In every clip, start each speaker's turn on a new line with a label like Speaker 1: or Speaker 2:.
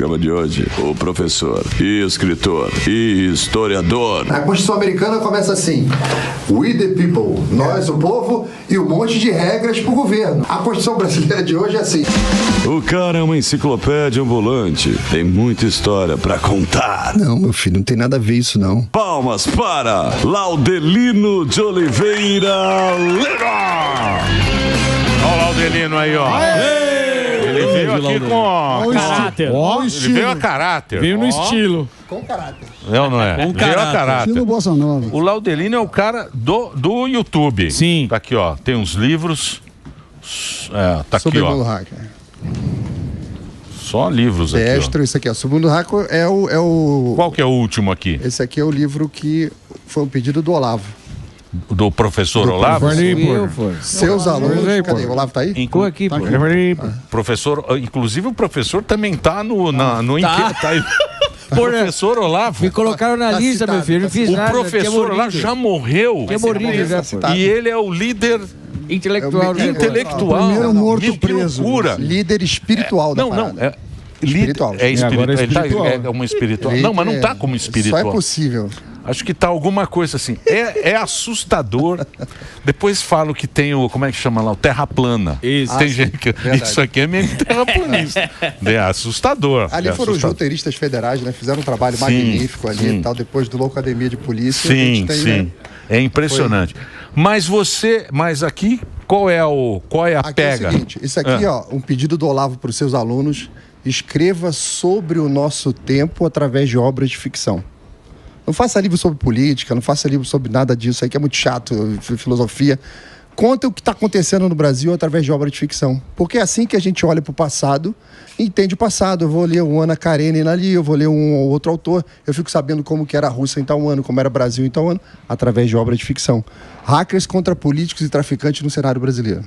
Speaker 1: programa de hoje, o professor e escritor e historiador.
Speaker 2: A Constituição americana começa assim: We the people, nós o povo, e um monte de regras pro governo. A Constituição brasileira de hoje é assim.
Speaker 1: O cara é uma enciclopédia ambulante, tem muita história pra contar.
Speaker 2: Não, meu filho, não tem nada a ver isso não.
Speaker 1: Palmas para Laudelino de Oliveira Lima!
Speaker 3: Olha o Laudelino aí, ó. Ele veio aqui com
Speaker 4: caráter.
Speaker 3: Ele veio a caráter.
Speaker 4: Veio no estilo.
Speaker 2: Com caráter.
Speaker 3: Não, não é. Veio a caráter.
Speaker 5: Estilo Bossa Nova.
Speaker 3: O Laudelino é o cara do YouTube.
Speaker 4: Sim.
Speaker 3: Tá aqui, ó. Tem uns livros. Tá
Speaker 2: Sobre
Speaker 3: aqui,
Speaker 2: o mundo
Speaker 3: ó.
Speaker 2: hacker.
Speaker 3: Só livros aqui,
Speaker 2: Destro, isso aqui, ó. Sobre o mundo hacker é o...
Speaker 3: Qual que é o último aqui?
Speaker 2: Esse aqui é o livro que foi um pedido do Olavo.
Speaker 3: Do professor Olavo?
Speaker 2: Seus alunos... Cadê? O Olavo tá aí?
Speaker 4: Ficou aqui, pô.
Speaker 3: Professor, inclusive o professor também tá no inquérito. Tá aí. Professor Olavo.
Speaker 4: Me colocaram na lista,
Speaker 2: citado,
Speaker 4: meu filho. Não fiz
Speaker 3: O
Speaker 4: nada.
Speaker 3: professor Olavo já morreu.
Speaker 4: Tinha morrido já, pô.
Speaker 3: E ele é o líder
Speaker 4: Intelectual. né?
Speaker 3: intelectual.
Speaker 5: Primeiro morto
Speaker 3: Que
Speaker 5: preso.
Speaker 3: loucura.
Speaker 2: Líder espiritual da
Speaker 3: Não,
Speaker 2: parada.
Speaker 3: é
Speaker 2: Espiritual.
Speaker 3: É espiritual.
Speaker 4: Agora é espiritual.
Speaker 3: É uma espiritual. Não, mas não tá como espiritual.
Speaker 2: Só é possível.
Speaker 3: Acho que tá alguma coisa assim. É assustador. Depois falo que tem o... Como é que chama lá? O terra plana.
Speaker 4: Isso.
Speaker 3: Tem gente que...
Speaker 2: verdade.
Speaker 3: Isso aqui é meio terraplanista. É assustador.
Speaker 2: Ali
Speaker 3: é
Speaker 2: foram os
Speaker 3: assustador.
Speaker 2: roteiristas federais, né? Fizeram um trabalho
Speaker 3: Sim,
Speaker 2: magnífico ali
Speaker 3: sim.
Speaker 2: e tal, depois do Loucademia de Polícia. a
Speaker 3: Sim,
Speaker 2: gente tem,
Speaker 3: sim.
Speaker 2: né?
Speaker 3: É impressionante. Mas aqui, qual é a
Speaker 2: Aqui
Speaker 3: pega?
Speaker 2: é o seguinte, isso aqui, ó, um pedido do Olavo para os seus alunos: escreva sobre o nosso tempo através de obras de ficção. Não faça livro sobre política, não faça livro sobre nada disso aí, que é muito chato, filosofia. Conta o que está acontecendo no Brasil através de obra de ficção. Porque é assim que a gente olha para o passado e entende o passado. Eu vou ler o Ana Karenina ali, eu vou ler um ou outro autor, eu fico sabendo como que era a Rússia em tal ano, como era o Brasil em tal ano, através de obra de ficção. Hackers contra políticos e traficantes no cenário brasileiro.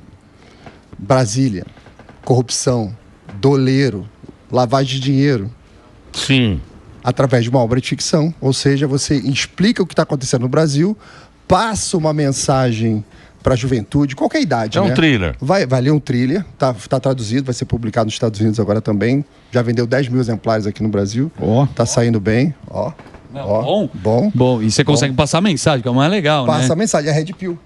Speaker 2: Brasília, corrupção, doleiro, lavagem de dinheiro,
Speaker 3: Sim.
Speaker 2: através de uma obra de ficção. Ou seja, você explica o que está acontecendo no Brasil, passa uma mensagem para a juventude, qualquer idade.
Speaker 3: É um
Speaker 2: né?
Speaker 3: thriller.
Speaker 2: Vai ler um thriller, tá traduzido, vai ser publicado nos Estados Unidos agora também. Já vendeu 10 mil exemplares aqui no Brasil.
Speaker 6: Ó.
Speaker 2: Tá saindo bem. Ó.
Speaker 6: Bom.
Speaker 2: Bom.
Speaker 6: Bom, e você consegue passar a mensagem, que é o mais legal,
Speaker 2: Passa
Speaker 6: né?
Speaker 2: a mensagem, é Red Pill.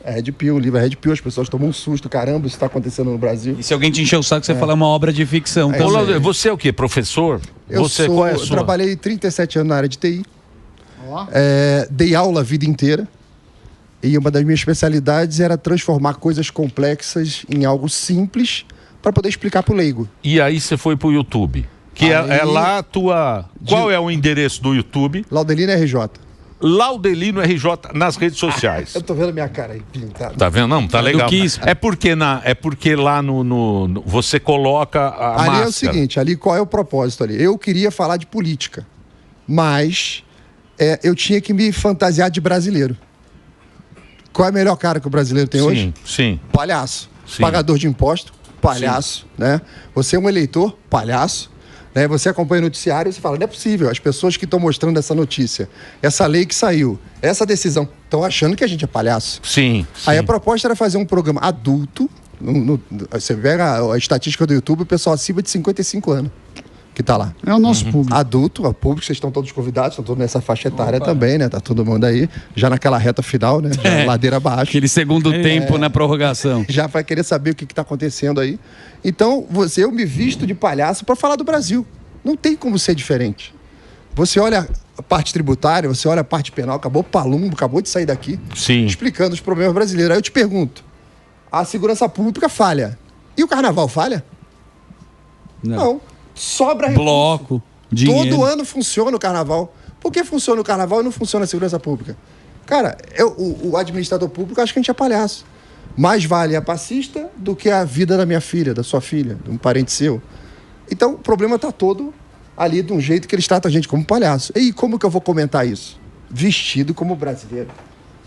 Speaker 2: É Red Pill, o livro é Red Pill, as pessoas tomam um susto, caramba, isso está acontecendo no Brasil.
Speaker 6: E se alguém te encher o saco, você fala uma obra de ficção.
Speaker 2: É
Speaker 6: também.
Speaker 3: Ô, Laudelino, você é o quê? Professor? Qual é a
Speaker 2: Eu
Speaker 3: sua?
Speaker 2: trabalhei 37 anos na área de TI. Dei aula a vida inteira. E uma das minhas especialidades era transformar coisas complexas em algo simples para poder explicar para o leigo.
Speaker 3: E aí você foi pro YouTube. Que é lá a tua... Qual é o endereço do YouTube?
Speaker 2: Laudelino RJ.
Speaker 3: Laudelino RJ nas redes sociais.
Speaker 2: Eu tô vendo a minha cara aí pintada.
Speaker 3: Tá vendo? Não, tá legal.
Speaker 6: Kiss.
Speaker 3: É porque lá no você coloca a
Speaker 2: Ali
Speaker 3: máscara.
Speaker 2: é o seguinte, ali qual é o propósito ali? Eu queria falar de política, mas eu tinha que me fantasiar de brasileiro. Qual é a melhor cara que o brasileiro tem hoje?
Speaker 3: Sim.
Speaker 2: Palhaço.
Speaker 3: Sim.
Speaker 2: Pagador de imposto, palhaço, né? Você é um eleitor, palhaço. Né? Você acompanha o noticiário e você fala, não é possível, as pessoas que estão mostrando essa notícia, essa lei que saiu, essa decisão, estão achando que a gente é palhaço.
Speaker 3: Sim.
Speaker 2: Aí a proposta era fazer um programa adulto, você vê a estatística do YouTube, o pessoal acima de 55 anos que tá lá.
Speaker 5: É o nosso público.
Speaker 2: Adulto, o público, vocês estão todos convidados, estão todos nessa faixa etária também, né? Tá todo mundo aí, já naquela reta final, né? Já ladeira abaixo.
Speaker 6: Aquele segundo tempo na prorrogação.
Speaker 2: Já vai querer saber o que está acontecendo aí. Então, eu me visto de palhaço para falar do Brasil. Não tem como ser diferente. Você olha a parte tributária, você olha a parte penal, acabou o Palumbo, acabou de sair daqui,
Speaker 3: Sim.
Speaker 2: explicando os problemas brasileiros. Aí eu te pergunto, a segurança pública falha. E o carnaval falha? Não. Sobra recurso.
Speaker 6: Bloco, dinheiro.
Speaker 2: Todo ano funciona o carnaval. Por que funciona o carnaval e não funciona a segurança pública? Cara, o administrador público acha que a gente é palhaço. Mais vale a passista do que a vida da minha filha, da sua filha, de um parente seu. Então, o problema está todo ali de um jeito que eles tratam a gente como palhaço. E como que eu vou comentar isso? Vestido como brasileiro,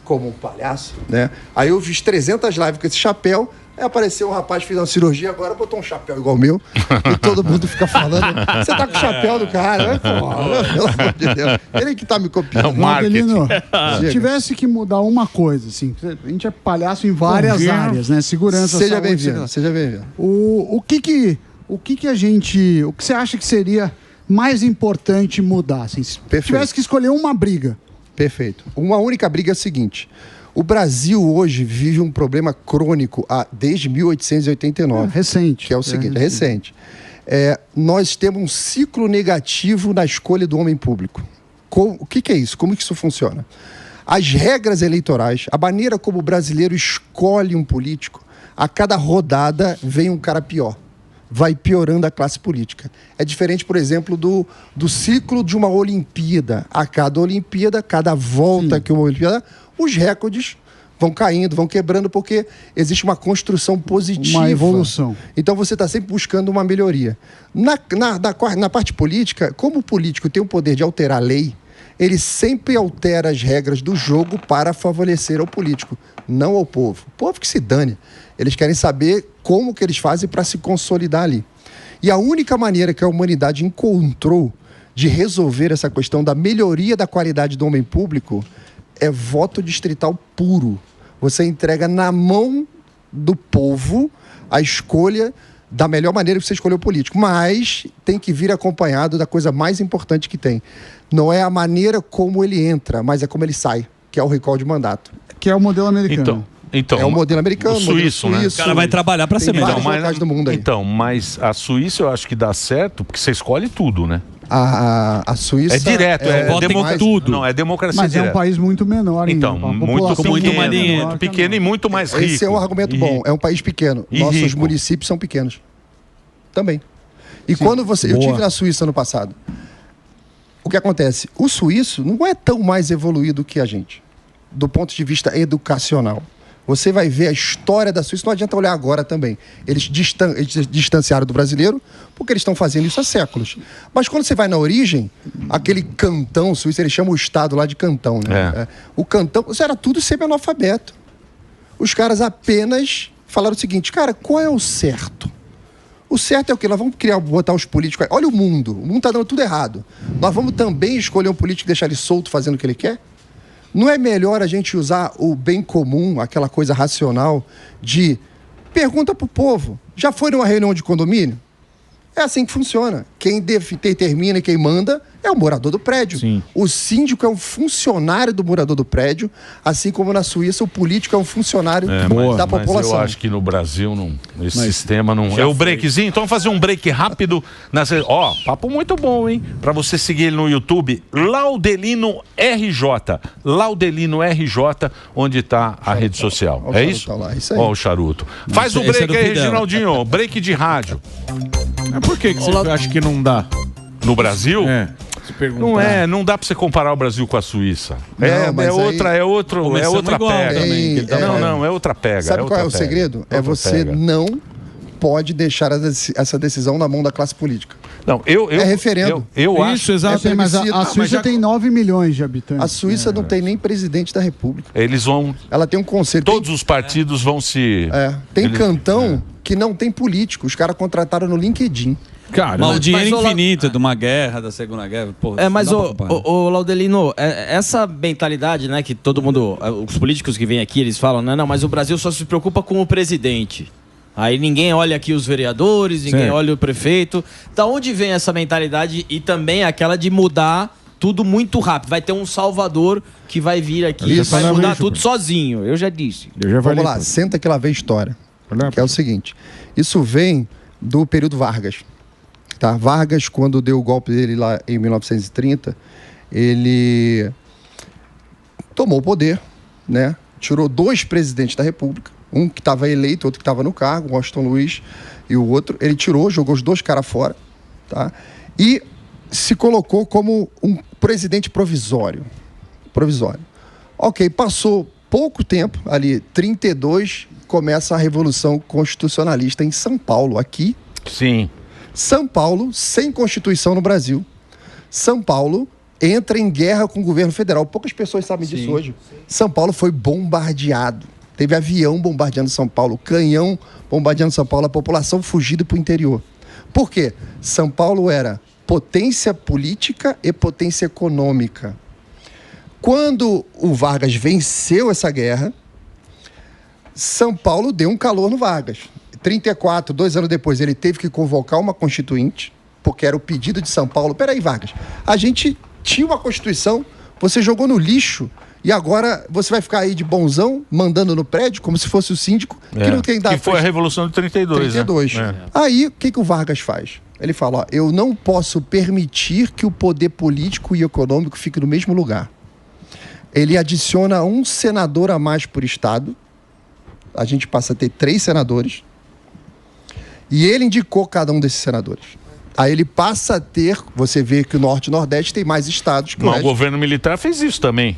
Speaker 2: como um palhaço, né? Aí eu fiz 300 lives com esse chapéu, aí apareceu um rapaz que fez uma cirurgia, agora botou um chapéu igual o meu, e todo mundo fica falando, você tá com o chapéu do cara, né? Pô, pelo amor de Deus. Ele que tá me copiando.
Speaker 3: É o marketing.
Speaker 5: Laudelino, se tivesse que mudar uma coisa, assim, a gente é palhaço em várias áreas, né? Segurança,
Speaker 2: Seja
Speaker 5: saúde,
Speaker 2: bem-vindo, seja bem-vindo.
Speaker 5: O que o que você acha que seria mais importante mudar? Assim, se tivesse que escolher uma briga.
Speaker 2: Perfeito. Uma única briga é a seguinte: o Brasil hoje vive um problema crônico desde 1889.
Speaker 5: Recente.
Speaker 2: Que é o seguinte, recente. Nós temos um ciclo negativo na escolha do homem público. O que é isso? Como que isso funciona? As regras eleitorais, a maneira como o brasileiro escolhe um político, a cada rodada vem um cara pior. Vai piorando a classe política. É diferente, por exemplo, do ciclo de uma Olimpíada. A cada Olimpíada, cada volta que uma Olimpíada, os recordes vão caindo, vão quebrando, porque existe uma construção positiva.
Speaker 5: Uma evolução.
Speaker 2: Então você está sempre buscando uma melhoria. Na parte política, como o político tem o poder de alterar a lei, ele sempre altera as regras do jogo para favorecer ao político, não ao povo. O povo que se dane. Eles querem saber como que eles fazem para se consolidar ali. E a única maneira que a humanidade encontrou de resolver essa questão da melhoria da qualidade do homem público é voto distrital puro. Você entrega na mão do povo a escolha da melhor maneira que você escolheu o político. Mas tem que vir acompanhado da coisa mais importante que tem. Não é a maneira como ele entra, mas é como ele sai, que é o recall de mandato.
Speaker 5: Que é o modelo americano.
Speaker 2: Então, é o modelo americano,
Speaker 3: o suíço, né?
Speaker 6: O cara vai trabalhar para ser melhor.
Speaker 2: Do mundo aí.
Speaker 3: Então, mas a Suíça eu acho que dá certo, porque você escolhe tudo, né?
Speaker 2: A Suíça...
Speaker 3: É direto,
Speaker 6: tudo.
Speaker 3: Não, é democracia
Speaker 5: Mas
Speaker 3: direta.
Speaker 5: é um país muito menor.
Speaker 3: Então, muito
Speaker 6: pequeno,
Speaker 3: pequeno e muito mais rico.
Speaker 2: Esse é um argumento bom. É um país pequeno. Nossos
Speaker 3: rico.
Speaker 2: municípios são pequenos. Também. E quando você... Eu estive na Suíça no passado. O que acontece? O suíço não é tão mais evoluído que a gente, do ponto de vista educacional. Você vai ver a história da Suíça, não adianta olhar agora também. Eles distanciaram do brasileiro porque eles estão fazendo isso há séculos. Mas quando você vai na origem, aquele cantão suíço, eles chamam o estado lá de cantão, né? O cantão, isso era tudo semi-analfabeto. Os caras apenas falaram o seguinte: cara, qual é o certo? O certo é o quê? Nós vamos botar os políticos... Olha o mundo está dando tudo errado. Nós vamos também escolher um político e deixar ele solto fazendo o que ele quer? Não é melhor a gente usar o bem comum, aquela coisa racional de pergunta para o povo: já foi numa reunião de condomínio? É assim que funciona. Quem determina e quem manda é o morador do prédio.
Speaker 4: Sim.
Speaker 2: O síndico é um funcionário do morador do prédio, assim como na Suíça o político é um funcionário da população.
Speaker 3: Mas eu acho que no Brasil esse sistema não... É o breakzinho, então vamos fazer um break rápido. Papo muito bom, hein? Pra você seguir ele no YouTube, Laudelino RJ. Laudelino RJ, onde tá a rede social. É isso?
Speaker 2: Tá lá, isso aí.
Speaker 3: Ó o charuto. Faz o break aí, Reginaldinho. Break de rádio.
Speaker 4: Mas por que você acha que não dá?
Speaker 3: No Brasil? Não dá pra você comparar o Brasil com a Suíça. É outra pega. É outra pega.
Speaker 2: Sabe qual é o segredo? É você não pode deixar essa decisão na mão da classe política.
Speaker 3: Não, é referendo. Eu acho.
Speaker 5: Isso, exato. Mas a Suíça tem 9 milhões de habitantes.
Speaker 2: A Suíça não tem nem presidente da República.
Speaker 3: Ela
Speaker 2: tem um conselho.
Speaker 3: Todos os partidos vão se...
Speaker 2: Tem cantão que não tem político. Os caras contrataram no LinkedIn.
Speaker 6: Cara, mas o dinheiro infinito de uma guerra, da Segunda Guerra, porra.
Speaker 7: Mas o Laudelino, essa mentalidade, né, que todo mundo, os políticos que vêm aqui, eles falam, não, mas o Brasil só se preocupa com o presidente. Aí ninguém olha aqui os vereadores, ninguém olha o prefeito. Da onde vem essa mentalidade e também aquela de mudar tudo muito rápido? Vai ter um salvador que vai vir aqui e vai mudar tudo sozinho. Eu já disse.
Speaker 2: Vamos lá, senta que lá vem história. Que é o seguinte, isso vem do período Vargas. Tá? Vargas, quando deu o golpe dele lá em 1930, ele tomou o poder, né? Tirou 2 presidentes da República, um que estava eleito, outro que estava no cargo, Washington Luiz, e o outro. Ele jogou os 2 caras fora, tá? E se colocou como um presidente provisório. Ok, passou pouco tempo, ali, 32, começa a Revolução Constitucionalista em São Paulo, aqui.
Speaker 3: Sim.
Speaker 2: São Paulo, sem Constituição no Brasil. São Paulo entra em guerra com o governo federal. Poucas pessoas sabem disso hoje. São Paulo foi bombardeado. Teve avião bombardeando São Paulo, canhão bombardeando São Paulo, a população fugindo para o interior. Por quê? São Paulo era potência política e potência econômica. Quando o Vargas venceu essa guerra, São Paulo deu um calor no Vargas. 34, 2 anos depois, ele teve que convocar uma constituinte, porque era o pedido de São Paulo. Peraí, Vargas, a gente tinha uma Constituição, você jogou no lixo, e agora você vai ficar aí de bonzão, mandando no prédio, como se fosse o síndico, que não tem
Speaker 3: que foi a Revolução de 32.
Speaker 2: 32.
Speaker 3: Né?
Speaker 2: Aí, o que o Vargas faz? Ele fala, ó, eu não posso permitir que o poder político e econômico fique no mesmo lugar. Ele adiciona um senador a mais por estado, a gente passa a ter 3 senadores, e ele indicou cada um desses senadores. Aí ele passa a ter, você vê que o Norte e o Nordeste tem mais estados que o
Speaker 3: resto. O governo militar fez isso também,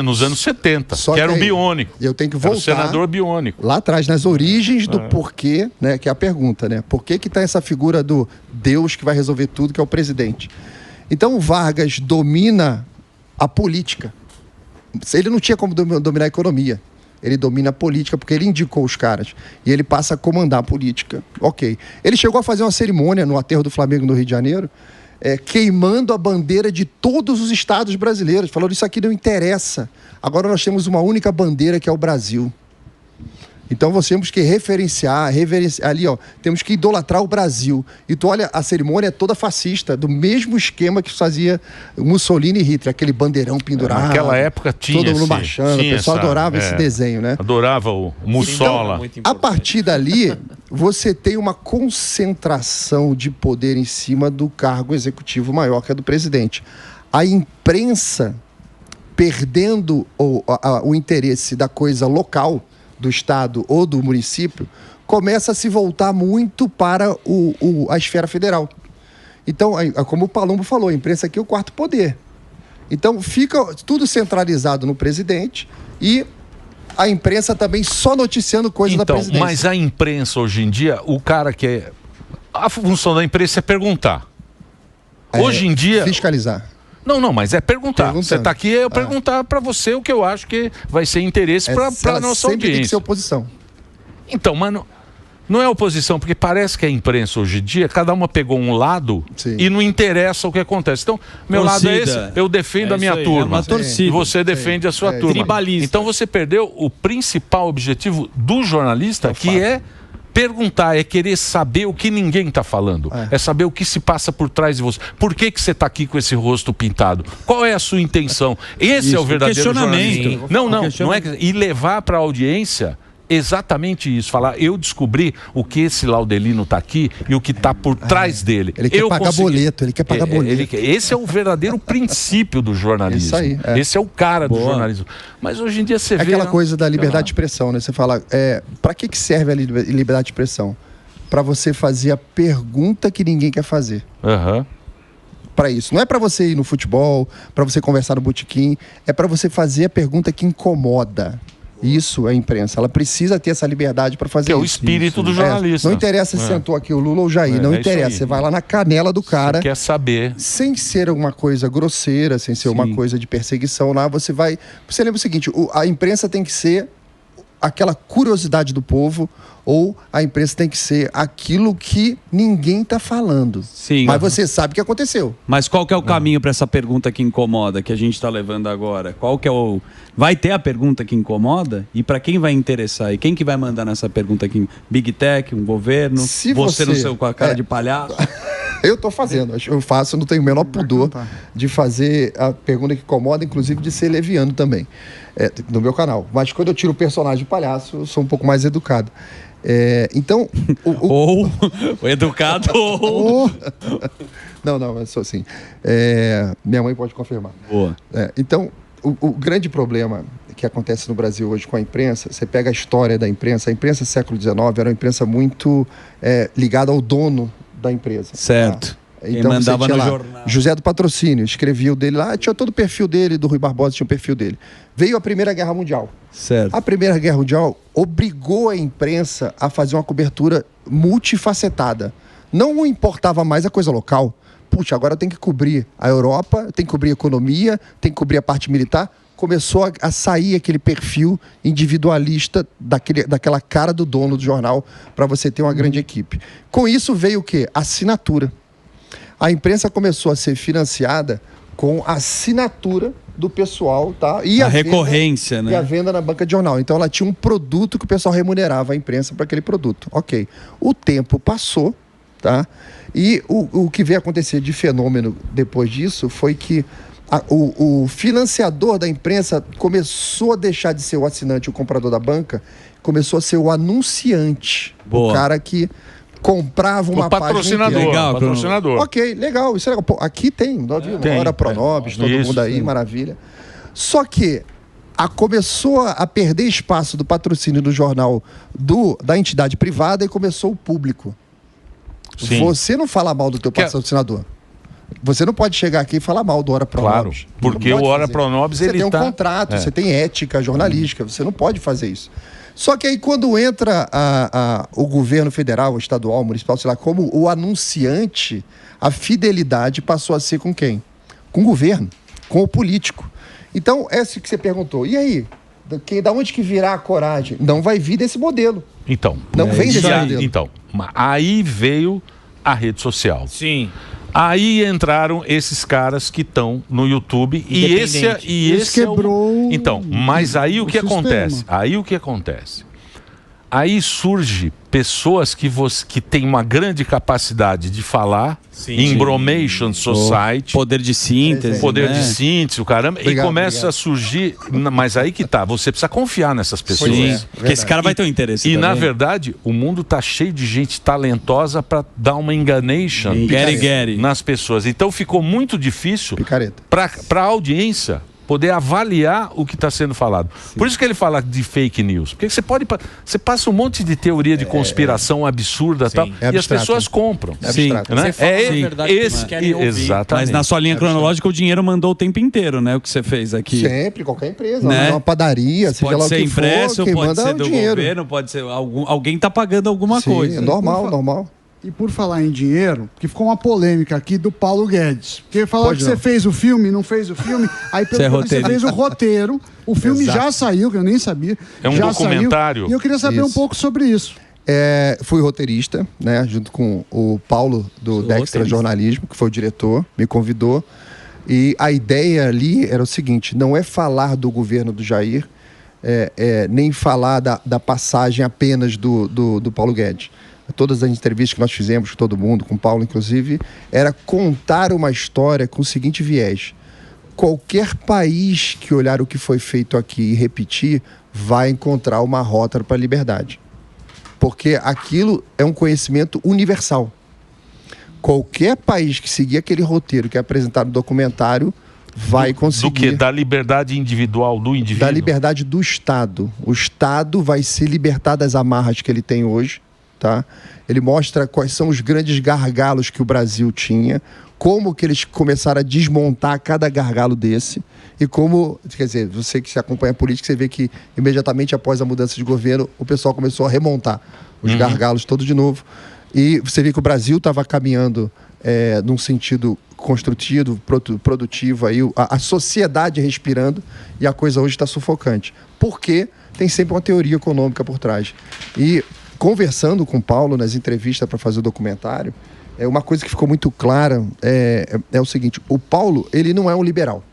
Speaker 3: nos anos 70, que era o biônico.
Speaker 2: Eu tenho que voltar.
Speaker 3: Era o senador biônico.
Speaker 2: Lá atrás, nas origens do porquê, né, que é a pergunta, né? Por que está essa figura do Deus que vai resolver tudo, que é o presidente? Então o Vargas domina a política. Ele não tinha como dominar a economia. Ele domina a política porque ele indicou os caras. E ele passa a comandar a política. Ok. Ele chegou a fazer uma cerimônia no aterro do Flamengo no Rio de Janeiro, queimando a bandeira de todos os estados brasileiros. Falando, isso aqui não interessa. Agora nós temos uma única bandeira, que é o Brasil. Então nós temos que reverenciar ali, ó, temos que idolatrar o Brasil. E tu olha, a cerimônia é toda fascista, do mesmo esquema que fazia Mussolini e Hitler, aquele bandeirão pendurado.
Speaker 3: Naquela época tinha.
Speaker 2: Todo mundo marchando, o pessoal adorava esse desenho, né?
Speaker 3: Adorava o Mussola.
Speaker 2: Então, a partir dali, você tem uma concentração de poder em cima do cargo executivo maior, que é do presidente. A imprensa, perdendo o interesse da coisa local, do estado ou do município, começa a se voltar muito para a esfera federal. Então, como o Palumbo falou, a imprensa aqui é o quarto poder. Então, fica tudo centralizado no presidente e a imprensa também só noticiando coisas da presidência.
Speaker 3: Mas a imprensa, hoje em dia, o cara que é... A função da imprensa é perguntar. Hoje em dia...
Speaker 2: Fiscalizar.
Speaker 3: Não, mas é perguntar. Você está aqui, eu perguntar para você o que eu acho que vai ser interesse para a nossa audiência.
Speaker 2: Tem que ser oposição.
Speaker 3: Então, mano, não é oposição, porque parece que a imprensa hoje em dia, cada uma pegou um lado e não interessa o que acontece. Então, meu lado é esse, eu defendo a minha turma. É uma torcida. E você defende a sua turma.
Speaker 7: Tribalista.
Speaker 3: Então você perdeu o principal objetivo do jornalista, que é perguntar, é querer saber o que ninguém está falando. É saber o que se passa por trás de você. Por que você está aqui com esse rosto pintado? Qual é a sua intenção? Esse é o verdadeiro jornalismo. Não é. E levar para a audiência exatamente isso. Falar, eu descobri o que esse Laudelino está aqui e o que está por trás dele.
Speaker 2: Ele quer pagar boleto, ele quer pagar boleto.
Speaker 3: Esse é o verdadeiro princípio do jornalismo.
Speaker 2: Isso aí.
Speaker 3: Esse é o cara do jornalismo. Mas hoje em dia você vê...
Speaker 2: Aquela coisa da liberdade de expressão, né? Você fala, para que serve a liberdade de expressão? Para você fazer a pergunta que ninguém quer fazer. Para isso. Não é para você ir no futebol, para você conversar no botequim, é para você fazer a pergunta que incomoda. Isso é a imprensa. Ela precisa ter essa liberdade para fazer isso.
Speaker 3: É o espírito do jornalista.
Speaker 2: Não interessa se sentou aqui o Lula ou o Jair. Não interessa. Você vai lá na canela do cara.
Speaker 3: Você quer saber.
Speaker 2: Sem ser uma coisa grosseira, sem ser uma coisa de perseguição lá, você vai... Você lembra o seguinte, a imprensa tem que ser aquela curiosidade do povo, ou a imprensa tem que ser aquilo que ninguém está falando.
Speaker 6: Sim.
Speaker 2: Mas você sabe o que aconteceu.
Speaker 6: Mas qual que é o caminho para essa pergunta que incomoda, que a gente está levando agora? Qual que é o... Vai ter a pergunta que incomoda? E para quem vai interessar? E quem que vai mandar nessa pergunta aqui? Big Tech, um governo?
Speaker 2: Se
Speaker 6: você no seu com a cara de palhaço?
Speaker 2: Eu estou fazendo, eu faço, eu não tenho o menor pudor de fazer a pergunta que incomoda, inclusive de ser leviano também, no meu canal. Mas quando eu tiro o personagem de palhaço, eu sou um pouco mais educado. Então...
Speaker 6: Ou educado ou...
Speaker 2: Não, eu sou assim. Minha mãe pode confirmar.
Speaker 6: Boa.
Speaker 2: Então, o grande problema que acontece no Brasil hoje com a imprensa, você pega a história da imprensa, a imprensa do século XIX era uma imprensa muito ligada ao dono da empresa.
Speaker 6: Certo.
Speaker 2: Então
Speaker 6: mandava
Speaker 2: você tinha
Speaker 6: no
Speaker 2: lá,
Speaker 6: jornal.
Speaker 2: José do Patrocínio, escrevia o dele lá, tinha todo o perfil dele, do Rui Barbosa tinha o perfil dele. Veio a Primeira Guerra Mundial.
Speaker 6: Certo.
Speaker 2: A Primeira Guerra Mundial obrigou a imprensa a fazer uma cobertura multifacetada. Não importava mais a coisa local. Puxa, agora tem que cobrir a Europa, tem que cobrir a economia, tem que cobrir a parte militar. Começou a sair aquele perfil individualista daquela cara do dono do jornal para você ter uma grande equipe. Com isso veio o quê? Assinatura. A imprensa começou a ser financiada com a assinatura do pessoal, tá?
Speaker 6: A recorrência, né?
Speaker 2: E a venda na banca de jornal. Então ela tinha um produto que o pessoal remunerava a imprensa para aquele produto. Ok. O tempo passou, tá? E o que veio acontecer de fenômeno depois disso foi que o financiador da imprensa começou a deixar de ser o assinante, o comprador da banca, começou a ser o anunciante.
Speaker 6: Boa.
Speaker 2: O cara que comprava uma
Speaker 3: patrocinador.
Speaker 2: página
Speaker 3: Legal, patrocinador.
Speaker 2: Ok, legal, isso é legal. Pô, aqui tem, Hora Pronobis, todo mundo aí, maravilha. Só que começou a perder espaço do patrocínio do jornal da entidade privada e começou o público.
Speaker 3: Sim.
Speaker 2: Você não fala mal do teu patrocinador. Você não pode chegar aqui e falar mal do Hora Pronobis.
Speaker 3: Claro, porque o Hora Pronobis,
Speaker 2: você tem um contrato, você tem ética jornalística, você não pode fazer isso. Só que aí quando entra o governo federal, estadual, municipal, sei lá, como o anunciante, a fidelidade passou a ser com quem? Com o governo, com o político. Então, essa que você perguntou. E aí? Da onde que virá a coragem? Não vai vir desse modelo.
Speaker 3: Então.
Speaker 2: Não vem desse modelo.
Speaker 3: Então, aí veio a rede social.
Speaker 7: Sim.
Speaker 3: Aí entraram esses caras que estão no YouTube e esse
Speaker 5: quebrou.
Speaker 3: Então, mas aí o que acontece? Aí o que acontece? Aí surge pessoas que têm uma grande capacidade de falar, Embromation Society,
Speaker 6: poder de síntese,
Speaker 3: de síntese, o caramba, e começa a surgir, mas aí que tá, você precisa confiar nessas pessoas.
Speaker 6: Porque esse cara vai ter um interesse
Speaker 3: E
Speaker 6: também.
Speaker 3: na verdade, o mundo tá cheio de gente talentosa para dar uma enganation nas pessoas. Então ficou muito difícil para a audiência poder avaliar o que está sendo falado. Por isso que ele fala de fake news. Porque você passa um monte de teoria de conspiração absurda tal, e as pessoas compram. Exatamente.
Speaker 6: Mas na sua linha cronológica o dinheiro mandou o tempo inteiro, né? O que você fez aqui.
Speaker 2: Sempre, qualquer empresa.
Speaker 6: Né?
Speaker 2: Uma padaria, seja lá o que
Speaker 6: impresso,
Speaker 2: for, quem
Speaker 6: pode
Speaker 2: manda
Speaker 6: ser
Speaker 2: é o
Speaker 6: do
Speaker 2: dinheiro.
Speaker 6: governo, pode ser alguém está pagando alguma coisa.
Speaker 2: É normal.
Speaker 5: E por falar em dinheiro, que ficou uma polêmica aqui do Paulo Guedes. Porque falaram que você fez o filme, não fez o filme. Aí você fez o roteiro. O filme já saiu, que eu nem sabia.
Speaker 3: É um documentário.
Speaker 5: E eu queria saber um pouco sobre isso.
Speaker 2: Fui roteirista, né? Junto com o Paulo do Dextra Jornalismo, que foi o diretor, me convidou. E a ideia ali era o seguinte: não é falar do governo do Jair, nem falar da passagem apenas do Paulo Guedes. Todas as entrevistas que nós fizemos com todo mundo, com o Paulo inclusive, era contar uma história com o seguinte viés: qualquer país que olhar o que foi feito aqui e repetir, vai encontrar uma rota para a liberdade. Porque aquilo é um conhecimento universal. Qualquer país que seguir aquele roteiro que é apresentado no documentário vai conseguir...
Speaker 3: Do que? Da liberdade individual do indivíduo?
Speaker 2: Da liberdade do Estado. O Estado vai se libertar das amarras que ele tem hoje. Tá? Ele mostra quais são os grandes gargalos que o Brasil tinha, como que eles começaram a desmontar cada gargalo desse e como, quer dizer, você que se acompanha a política, você vê que imediatamente após a mudança de governo, o pessoal começou a remontar os gargalos todos de novo. E você vê que o Brasil estava caminhando num sentido construtivo, produtivo, aí, a sociedade respirando, e a coisa hoje está sufocante. Porque tem sempre uma teoria econômica por trás. E conversando com o Paulo nas entrevistas para fazer o documentário, uma coisa que ficou muito clara é o seguinte: o Paulo, ele não é um liberal,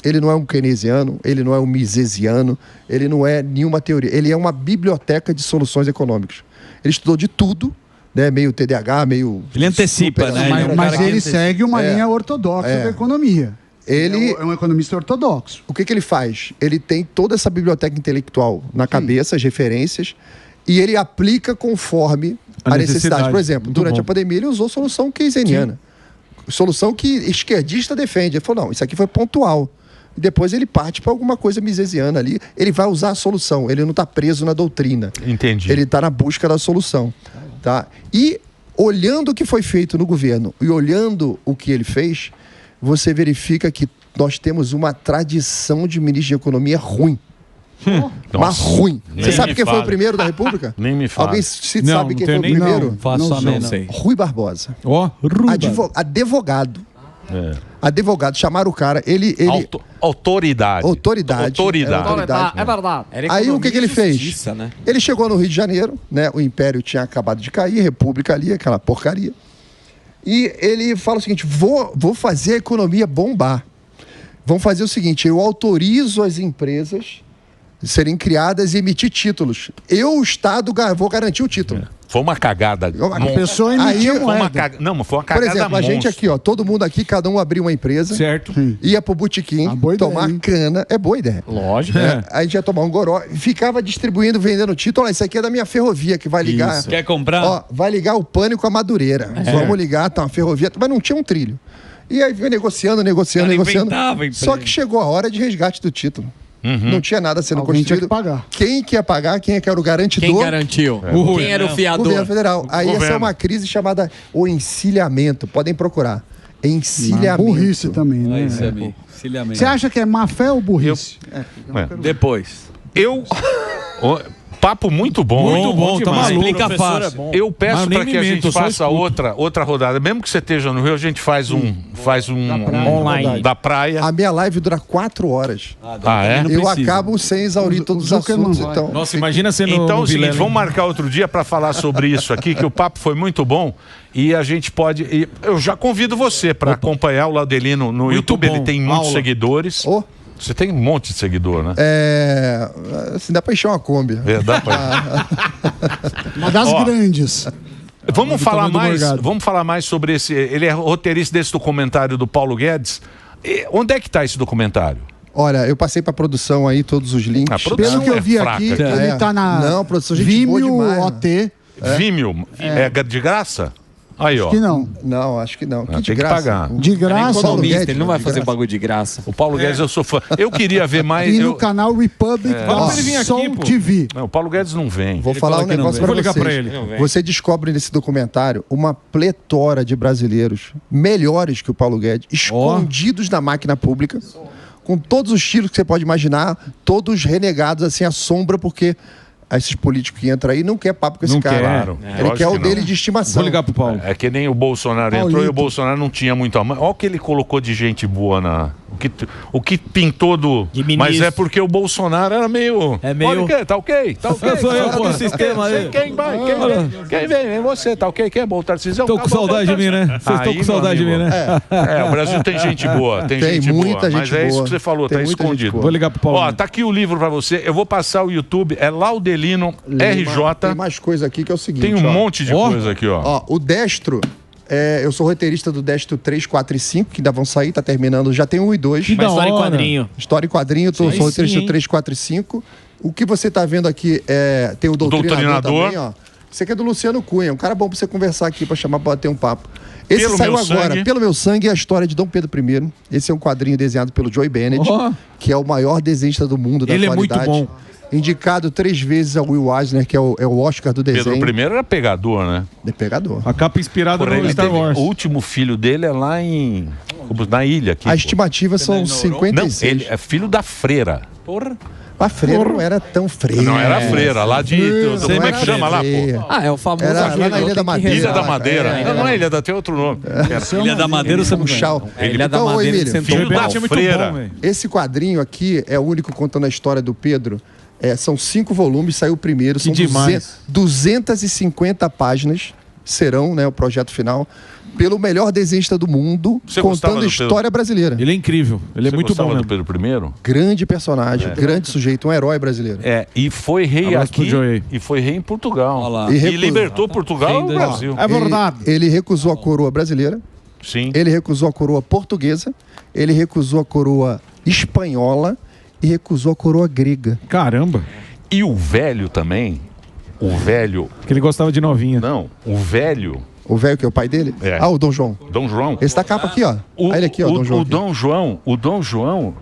Speaker 2: ele não é um keynesiano, ele não é um misesiano, ele não é nenhuma teoria, ele é uma biblioteca de soluções econômicas. Ele estudou de tudo, né? Meio TDAH, meio...
Speaker 6: Ele antecipa, né?
Speaker 5: Mas ele segue uma linha ortodoxa da economia. Ele é um economista ortodoxo.
Speaker 2: O que ele faz? Ele tem toda essa biblioteca intelectual na cabeça, as referências, e ele aplica conforme a necessidade. Por exemplo, durante a pandemia ele usou solução keynesiana. Solução que esquerdista defende. Ele falou, não, isso aqui foi pontual. E depois ele parte para alguma coisa misesiana ali. Ele vai usar a solução, ele não está preso na doutrina.
Speaker 3: Entendi.
Speaker 2: Ele está na busca da solução. Tá? E olhando o que foi feito no governo e olhando o que ele fez, você verifica que nós temos uma tradição de ministro de economia ruim. Mas ruim. Você sabe quem foi o primeiro da República?
Speaker 3: Nem me fala.
Speaker 2: Alguém sabe quem foi o primeiro?
Speaker 6: Não sei.
Speaker 2: Rui Barbosa. Advogado. Advogado. Chamaram o cara.
Speaker 3: Autoridade.
Speaker 2: Autoridade.
Speaker 8: É verdade.
Speaker 2: Aí o que ele fez? Né? Ele chegou no Rio de Janeiro, né? O Império tinha acabado de cair, República ali, aquela porcaria. E ele fala o seguinte: vou fazer a economia bombar. vão fazer o seguinte, eu autorizo as empresas serem criadas e emitir títulos. Eu, o Estado, vou garantir o título.
Speaker 3: Foi uma cagada.
Speaker 5: A pessoa emitiu moeda.
Speaker 3: Não, foi uma cagada.
Speaker 2: Por exemplo, a gente aqui, ó, todo mundo aqui, cada um abriu uma empresa.
Speaker 4: Certo.
Speaker 2: Ia pro botequim, tomar cana. É boa ideia.
Speaker 4: Lógico.
Speaker 2: A gente ia tomar um goró. Ficava distribuindo, vendendo título. Olha, isso aqui é da minha ferrovia que vai ligar.
Speaker 6: Isso. Quer comprar?
Speaker 2: Ó, vai ligar o Pânico com a Madureira. Vamos ligar, tá uma ferrovia. Mas não tinha um trilho. E aí veio negociando. Só que chegou a hora de resgate do título. Não tinha nada sendo
Speaker 5: Alguém tinha
Speaker 2: construído.
Speaker 5: que pagar.
Speaker 2: Quem que ia pagar? Quem é que era o garantidor?
Speaker 7: Quem garantiu? Quem era o fiador?
Speaker 2: Governo Federal. Aí essa é uma crise chamada o encilhamento. Podem procurar. Encilhamento.
Speaker 5: Burrice também, né?
Speaker 6: Encilhamento.
Speaker 5: Você acha que é má fé ou burrice?
Speaker 6: Depois.
Speaker 3: Papo muito bom.
Speaker 4: Muito bom, tá maluco.
Speaker 6: Explica fácil.
Speaker 3: Eu peço
Speaker 4: Mas nem
Speaker 3: para que
Speaker 4: me
Speaker 3: a gente
Speaker 4: minto, só
Speaker 3: faça
Speaker 4: escuto.
Speaker 3: outra rodada. Mesmo que você esteja no Rio, a gente faz um
Speaker 7: Online.
Speaker 3: da praia.
Speaker 2: A minha live dura 4 horas.
Speaker 3: É?
Speaker 2: Eu acabo sem exaurir todos os assuntos. Então,
Speaker 4: Nossa, imagina você no
Speaker 3: Então é o seguinte,
Speaker 4: Vilela,
Speaker 3: vamos marcar outro dia para falar sobre isso aqui, que o papo foi muito bom e a gente pode... Eu já convido você para acompanhar o Laudelino no YouTube,
Speaker 4: bom.
Speaker 3: ele tem muitos
Speaker 4: Aula.
Speaker 3: seguidores. Você tem um monte de seguidor, né?
Speaker 2: assim, dá pra encher uma Kombi.
Speaker 3: Dá pra...
Speaker 5: Uma das grandes.
Speaker 3: Vamos falar mais sobre esse... Ele é roteirista desse documentário do Paulo Guedes. Onde é que está esse documentário?
Speaker 2: Olha, eu passei pra produção aí todos os links.
Speaker 5: Pelo que eu vi aqui, ele tá na
Speaker 2: produção gente boa
Speaker 5: Vimeo
Speaker 2: demais,
Speaker 5: OT.
Speaker 3: Vimeo? É de graça? Aí, ó.
Speaker 5: Acho que não.
Speaker 2: Não, acho que não.
Speaker 3: Tem que pagar.
Speaker 5: De graça.
Speaker 7: Economista, ele não vai fazer bagulho de graça.
Speaker 3: O Paulo Guedes, eu sou fã. Eu queria ver mais...
Speaker 5: E no canal Republic
Speaker 3: Soul
Speaker 5: TV.
Speaker 3: Não, o Paulo Guedes não vem.
Speaker 2: Vou falar um negócio pra vocês.
Speaker 4: pra ele.
Speaker 2: Você descobre nesse documentário uma pletora de brasileiros melhores que o Paulo Guedes, escondidos na máquina pública, com todos os tiros que você pode imaginar, todos renegados assim à sombra, porque esses políticos que entram aí não quer papo com esse cara.
Speaker 3: Claro.
Speaker 2: Ele quer o dele de estimação.
Speaker 4: Vou ligar pro Paulo.
Speaker 3: É que nem o Bolsonaro entrou e o Bolsonaro não tinha muito a mão. Olha o que ele colocou de gente boa na... O que pintou do... Mas é porque o Bolsonaro era meio...
Speaker 7: meio...
Speaker 3: Olha, tá ok? Tá ok?
Speaker 7: Sou eu, pô. Sistema aí.
Speaker 3: Quem vai? Quem vem? Vem você, tá ok? Quem é bom? Tarcísio?
Speaker 4: Tô com saudade de mim, né? Vocês estão com saudade de mim, né?
Speaker 3: O Brasil tem gente boa. Tem gente
Speaker 2: muita
Speaker 3: boa.
Speaker 2: gente
Speaker 3: Mas é isso
Speaker 2: boa.
Speaker 3: que você falou,
Speaker 2: Tem
Speaker 3: tá
Speaker 2: muita gente
Speaker 3: escondido.
Speaker 2: boa.
Speaker 4: Vou ligar pro Paulo.
Speaker 3: Ó, tá aqui o livro pra você. Eu vou passar o YouTube. É Laudelino RJ.
Speaker 2: Tem mais coisa aqui que é o seguinte.
Speaker 3: Tem um monte de coisa aqui, ó.
Speaker 2: Ó, o Destro... eu sou roteirista do Destro 3, 4 e 5, que ainda vão sair, tá terminando. Já tem 1 e 2.
Speaker 7: Uma história em quadrinho.
Speaker 2: História em quadrinho, sou roteirista do 3, 4 e 5. O que você tá vendo aqui tem o Doutrinador também, ó. Esse aqui é do Luciano Cunha, um cara bom pra você conversar aqui, pra chamar pra bater um papo. Esse
Speaker 3: Pelo
Speaker 2: saiu
Speaker 3: Meu
Speaker 2: agora,
Speaker 3: Sangue.
Speaker 2: Pelo Meu Sangue, é a história de Dom Pedro I. Esse é um quadrinho desenhado pelo Joey Bennett, que é o maior desenhista do mundo da
Speaker 4: Ele é
Speaker 2: atualidade.
Speaker 4: muito bom.
Speaker 2: Indicado 3 vezes ao Will Eisner, que é o Oscar do desenho.
Speaker 3: Pedro I era pegador, né?
Speaker 2: É pegador.
Speaker 4: A capa inspirada no Star Wars.
Speaker 3: O último filho dele é lá na ilha. Aqui,
Speaker 2: A estimativa são 56.
Speaker 3: Não, ele é filho da freira.
Speaker 6: Porra.
Speaker 2: Mas freira não era tão freira.
Speaker 3: Não era freira, lá de... Como é que
Speaker 2: era
Speaker 3: chama lá,
Speaker 2: freira.
Speaker 3: pô?
Speaker 7: Ah, é o famoso...
Speaker 2: Era lá na Ilha da Madeira.
Speaker 3: Ilha da Madeira. Não é Ilha da... Tem outro nome.
Speaker 6: Ilha da Madeira, você não
Speaker 2: Funchal.
Speaker 7: Ilha da
Speaker 2: Então, ô,
Speaker 7: Madeira,
Speaker 2: Emílio,
Speaker 7: sentou
Speaker 3: Filho da
Speaker 4: é muito
Speaker 3: freira.
Speaker 4: bom, velho.
Speaker 2: esse quadrinho aqui é o único contando a história do Pedro. São 5 volumes, saiu o primeiro. São
Speaker 4: demais.
Speaker 2: 250 páginas. Serão, né, o projeto final. Pelo melhor desenhista do mundo,
Speaker 3: Você gostava
Speaker 2: contando
Speaker 3: do
Speaker 2: a história brasileira.
Speaker 4: Ele é incrível. Ele é
Speaker 3: Você
Speaker 4: muito
Speaker 3: gostava
Speaker 4: bom
Speaker 3: do
Speaker 4: mesmo.
Speaker 3: Pedro I?
Speaker 2: Grande personagem, grande sujeito, um herói brasileiro.
Speaker 3: E foi rei
Speaker 4: Abraço pro
Speaker 3: aqui
Speaker 4: Joey.
Speaker 3: e foi rei em Portugal.
Speaker 6: Olha lá.
Speaker 2: E
Speaker 3: E
Speaker 2: recusou.
Speaker 3: libertou Portugal e o Brasil.
Speaker 5: É verdade.
Speaker 2: Ele recusou a coroa brasileira,
Speaker 3: Sim.
Speaker 2: ele recusou a coroa portuguesa, ele recusou a coroa espanhola e recusou a coroa grega.
Speaker 4: Caramba.
Speaker 3: E o velho também, o velho...
Speaker 4: Que ele gostava de novinha.
Speaker 3: Não, o velho...
Speaker 2: O velho que é o pai dele?
Speaker 3: É.
Speaker 2: Ah, o Dom João.
Speaker 3: Dom João.
Speaker 2: Esse da capa aqui, ó. Olha ele aqui, ó, Dom João.
Speaker 3: O Dom João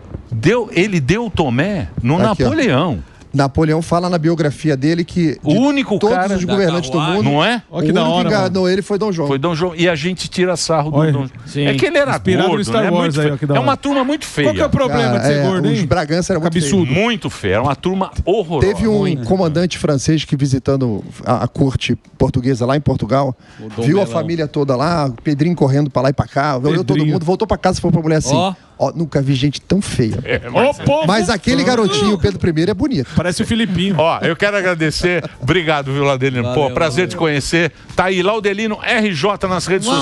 Speaker 3: ele deu o Tomé no
Speaker 2: Aqui, ó.
Speaker 3: Napoleão.
Speaker 2: Napoleão fala na biografia dele que
Speaker 3: O único
Speaker 2: todos
Speaker 3: cara
Speaker 2: os
Speaker 3: da
Speaker 2: governantes do mundo,
Speaker 3: Não é?
Speaker 4: Olha que da
Speaker 2: único
Speaker 4: hora,
Speaker 2: que enganou ele foi Dom João.
Speaker 3: Foi Dom João. E a gente tira sarro do
Speaker 4: Olha,
Speaker 3: Dom João.
Speaker 7: sim.
Speaker 3: É que ele era
Speaker 4: Inspirado no
Speaker 3: gordo,
Speaker 4: Star
Speaker 3: né?
Speaker 4: Wars
Speaker 3: Muito
Speaker 4: aí,
Speaker 3: feio.
Speaker 4: ó, que da
Speaker 3: É
Speaker 4: hora.
Speaker 3: uma turma muito feia.
Speaker 4: Qual que é o problema de ser gordo,
Speaker 2: Os
Speaker 4: hein?
Speaker 2: Bragança era muito
Speaker 4: Absurdo.
Speaker 2: feio.
Speaker 3: Muito feia. Era uma turma horrorosa.
Speaker 2: Teve um comandante francês que visitando a corte portuguesa lá em Portugal, viu a família toda lá, Pedrinho correndo pra lá e pra cá, olhou todo mundo, voltou pra casa e falou pra mulher assim, ó, nunca vi gente tão feia. Mas aquele garotinho, Pedro I, é bonito.
Speaker 4: Parece o Filipinho.
Speaker 3: Ó, eu quero agradecer. Obrigado, viu, Laudelino? Pô, prazer te conhecer. Tá aí, Laudelino RJ nas redes sociais.